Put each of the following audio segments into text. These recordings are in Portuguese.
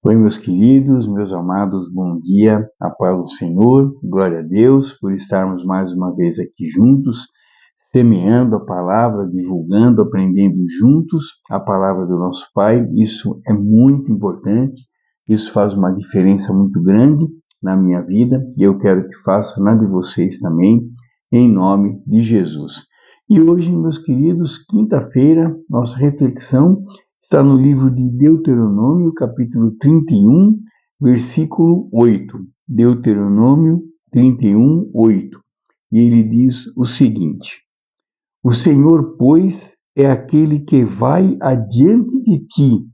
Oi, meus queridos, meus amados, bom dia, a paz do Senhor, glória a Deus por estarmos mais uma vez aqui juntos, semeando a palavra, divulgando, aprendendo juntos a palavra do nosso Pai. Isso é muito importante, isso faz uma diferença muito grande na minha vida e eu quero que faça na de vocês também, em nome de Jesus. E hoje, meus queridos, quinta-feira, nossa reflexão está no livro de Deuteronômio, capítulo 31, versículo 8. Deuteronômio 31, 8. E ele diz o seguinte: O Senhor, pois, é aquele que vai adiante de ti,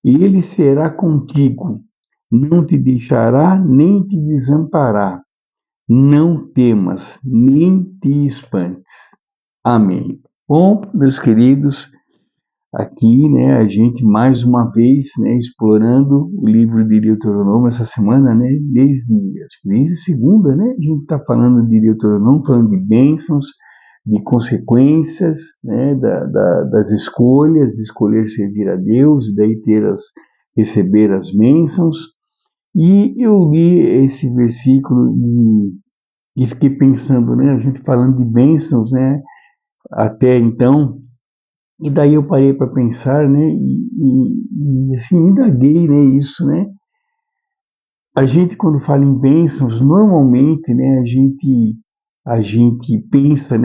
e ele será contigo, não te deixará nem te desamparará. Não temas, nem te espantes. Amém. Bom, meus queridos, aqui, a gente mais uma vez, explorando o livro de Deuteronômio essa semana, desde segunda, a gente está falando de Deuteronômio, falando de bênçãos, de consequências, das escolhas, de escolher servir a Deus, daí receber as bênçãos. E eu li esse versículo e fiquei pensando, a gente falando de bênçãos, até então. E daí eu parei para pensar, e assim, indaguei, isso, A gente, quando fala em bênçãos, normalmente, a gente pensa,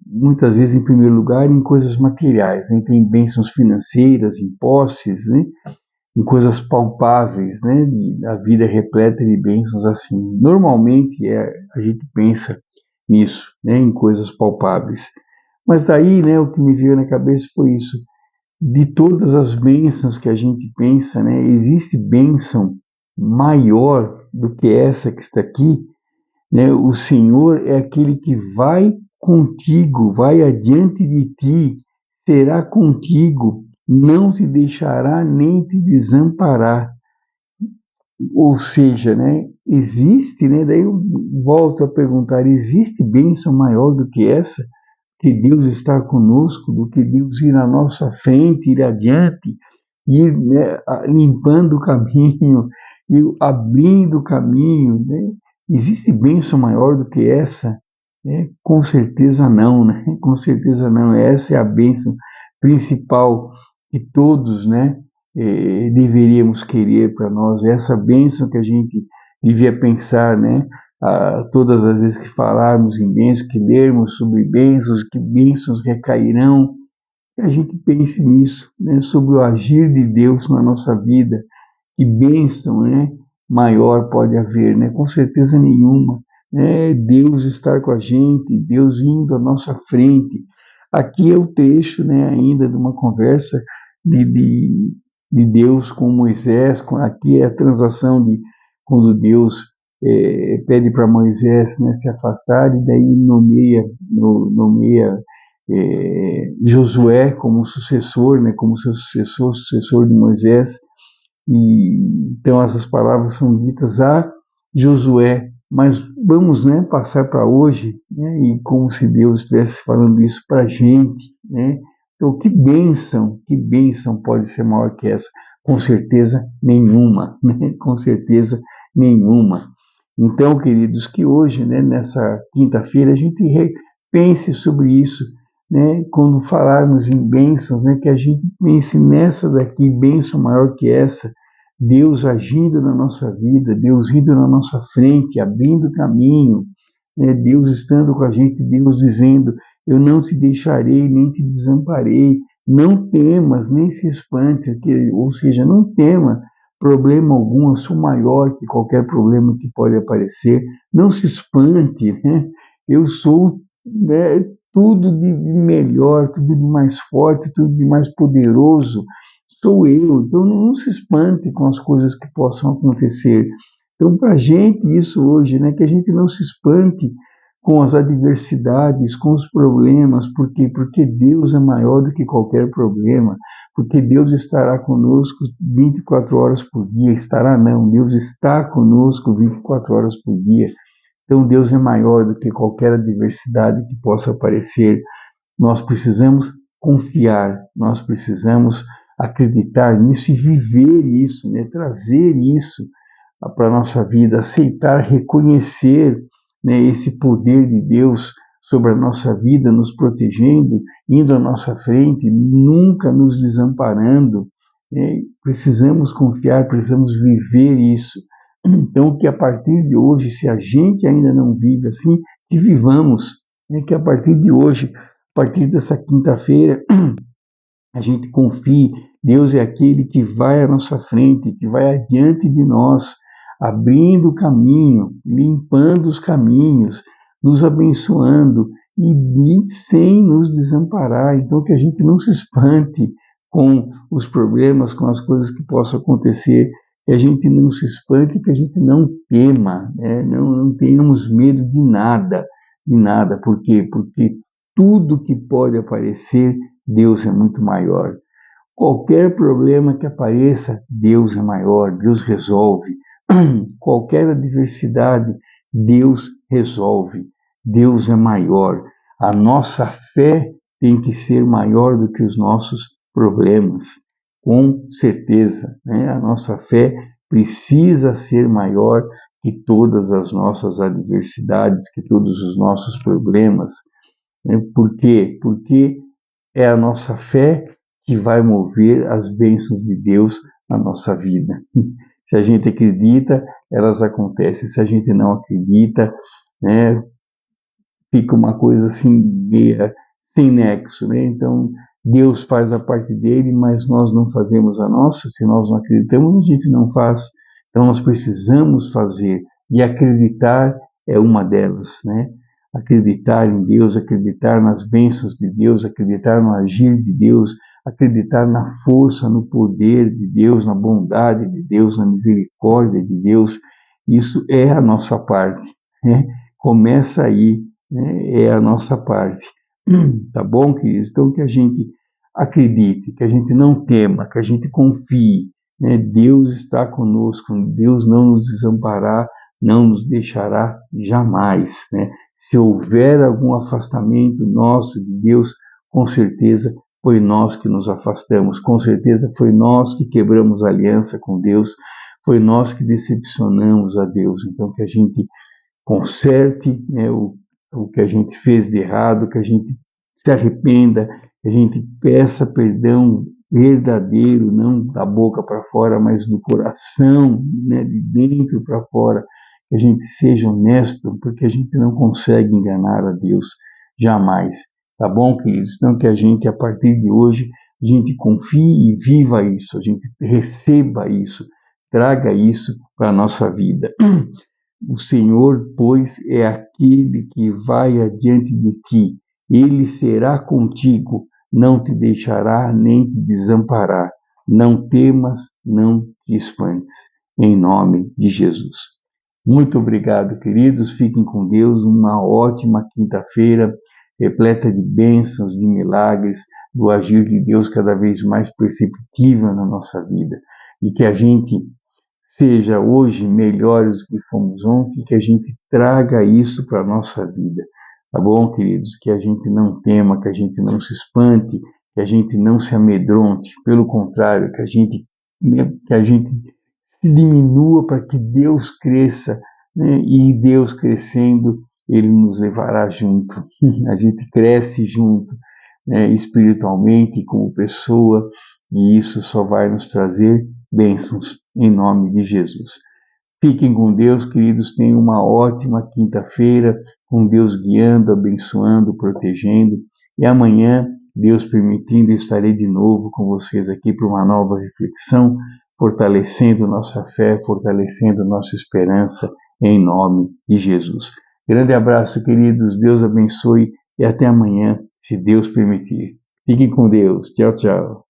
muitas vezes, em primeiro lugar, em coisas materiais, tem bênçãos financeiras, em posses, em coisas palpáveis, a vida é repleta de bênçãos assim. Normalmente, a gente pensa nisso, em coisas palpáveis. Mas daí, o que me veio na cabeça foi isso. De todas as bênçãos que a gente pensa, existe bênção maior do que essa que está aqui, O Senhor é aquele que vai contigo, vai adiante de ti, será contigo, não te deixará nem te desamparar. Ou seja, existe, daí eu volto a perguntar, existe bênção maior do que essa? Que Deus está conosco, do que Deus ir à nossa frente, ir adiante, ir limpando o caminho, ir abrindo o caminho, Existe bênção maior do que essa? Com certeza não, Com certeza não. Essa é a bênção principal que todos, deveríamos querer para nós. Essa bênção que a gente devia pensar, todas as vezes que falarmos em bênçãos, que lermos sobre bênçãos, que bênçãos recairão, que a gente pense nisso, sobre o agir de Deus na nossa vida, que bênção, maior pode haver, com certeza nenhuma, Deus estar com a gente, Deus indo à nossa frente. Aqui é o trecho, ainda de uma conversa de Deus com Moisés, aqui é a transação de quando Deus pede para Moisés, se afastar, e daí nomeia Josué como sucessor, como seu sucessor de Moisés. E então essas palavras são ditas a Josué, mas vamos, passar para hoje, e como se Deus estivesse falando isso para a gente, Então, que bênção pode ser maior que essa? Com certeza nenhuma, Com certeza nenhuma. Então, queridos, que hoje, nessa quinta-feira, a gente pense sobre isso, quando falarmos em bênçãos, que a gente pense nessa daqui, bênção maior que essa, Deus agindo na nossa vida, Deus indo na nossa frente, abrindo caminho, Deus estando com a gente, Deus dizendo: eu não te deixarei, nem te desamparei, não temas, nem se espante, ou seja, não tema problema algum, eu sou maior que qualquer problema que pode aparecer, não se espante, eu sou tudo de melhor, tudo de mais forte, tudo de mais poderoso, sou eu. Então não se espante com as coisas que possam acontecer. Então, para a gente, isso hoje, que a gente não se espante com as adversidades, com os problemas. Por quê? Porque Deus é maior do que qualquer problema, porque Deus estará conosco 24 horas por dia. Estará não, Deus está conosco 24 horas por dia. Então Deus é maior do que qualquer adversidade que possa aparecer. Nós precisamos confiar, nós precisamos acreditar nisso e viver isso, né? Trazer isso para a nossa vida, aceitar, reconhecer, né, esse poder de Deus sobre a nossa vida, nos protegendo, indo à nossa frente, nunca nos desamparando. Né? Precisamos confiar, precisamos viver isso. Então, que a partir de hoje, se a gente ainda não vive assim, que vivamos, né? Que a partir de hoje, a partir dessa quinta-feira, a gente confie. Deus é aquele que vai à nossa frente, que vai adiante de nós, abrindo o caminho, limpando os caminhos, nos abençoando e sem nos desamparar. Então, que a gente não se espante com os problemas, com as coisas que possam acontecer, que a gente não se espante, que a gente não tema, né? Não tenhamos medo de nada, de nada. Por quê? Porque tudo que pode aparecer, Deus é muito maior. Qualquer problema que apareça, Deus é maior, Deus resolve. Qualquer adversidade, Deus resolve. Deus é maior. A nossa fé tem que ser maior do que os nossos problemas, com certeza, né? A nossa fé precisa ser maior que todas as nossas adversidades, que todos os nossos problemas. Né? Por quê? Porque é a nossa fé que vai mover as bênçãos de Deus na nossa vida. Se a gente acredita, elas acontecem. Se a gente não acredita, né, fica uma coisa assim, meia, sem nexo, né? Então, Deus faz a parte dele, mas nós não fazemos a nossa. Se nós não acreditamos, a gente não faz. Então, nós precisamos fazer. E acreditar é uma delas, né? Acreditar em Deus, acreditar nas bênçãos de Deus, acreditar no agir de Deus, acreditar na força, no poder de Deus, na bondade de Deus, na misericórdia de Deus. Isso é a nossa parte, né? Começa aí, né? É a nossa parte. Tá bom, queridos? Então, que a gente acredite, que a gente não tema, que a gente confie, né? Deus está conosco, Deus não nos desamparará, não nos deixará jamais, né? Se houver algum afastamento nosso de Deus, com certeza foi nós que nos afastamos, com certeza foi nós que quebramos a aliança com Deus, foi nós que decepcionamos a Deus. Então, que a gente conserte, né, o que a gente fez de errado, que a gente se arrependa, que a gente peça perdão verdadeiro, não da boca para fora, mas do coração, né, de dentro para fora, que a gente seja honesto, porque a gente não consegue enganar a Deus jamais. Tá bom, queridos? Então, que a gente, a partir de hoje, a gente confie e viva isso, a gente receba isso, traga isso para a nossa vida. O Senhor, pois, é aquele que vai adiante de ti. Ele será contigo, não te deixará nem te desamparará. Não temas, não te espantes. Em nome de Jesus. Muito obrigado, queridos. Fiquem com Deus. Uma ótima quinta-feira, repleta de bênçãos, de milagres, do agir de Deus cada vez mais perceptível na nossa vida. E que a gente seja hoje melhores do que fomos ontem, que a gente traga isso para a nossa vida. Tá bom, queridos? Que a gente não tema, que a gente não se espante, que a gente não se amedronte. Pelo contrário, que a gente se diminua para que Deus cresça, né? E Deus crescendo, Ele nos levará junto. A gente cresce junto, né? Espiritualmente, como pessoa, e isso só vai nos trazer bênçãos em nome de Jesus. Fiquem com Deus, queridos. Tenham uma ótima quinta-feira, com Deus guiando, abençoando, protegendo. E amanhã, Deus permitindo, estarei de novo com vocês aqui para uma nova reflexão, fortalecendo nossa fé, fortalecendo nossa esperança em nome de Jesus. Grande abraço, queridos. Deus abençoe e até amanhã, se Deus permitir. Fiquem com Deus. Tchau, tchau.